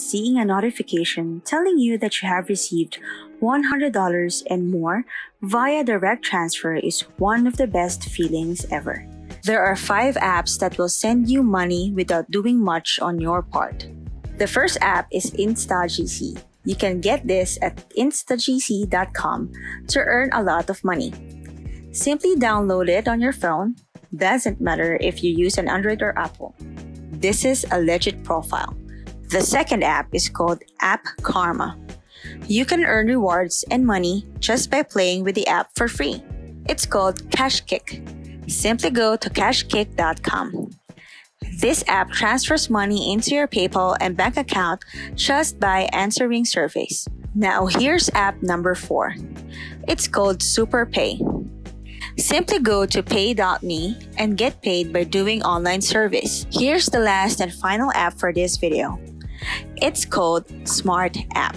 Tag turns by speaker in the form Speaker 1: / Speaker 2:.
Speaker 1: seeing a notification telling you that you have received $100 and more via direct transfer is one of the best feelings ever. There are 5 apps that will send you money without doing much on your part. The first app is InstaGC. You can get this at instagc.com to earn a lot of money. Simply download it on your phone. Doesn't matter if you use an Android or Apple. This is a legit profile. The second app is called App Karma. You can earn rewards and money just by playing with the app for free. It's called CashKick. Simply go to cashkick.com. This app transfers money into your PayPal and bank account just by answering surveys. Now here's app number 4. It's called SuperPay. Simply go to pay.me and get paid by doing online surveys. Here's the last and final app for this video. It's called Smart App.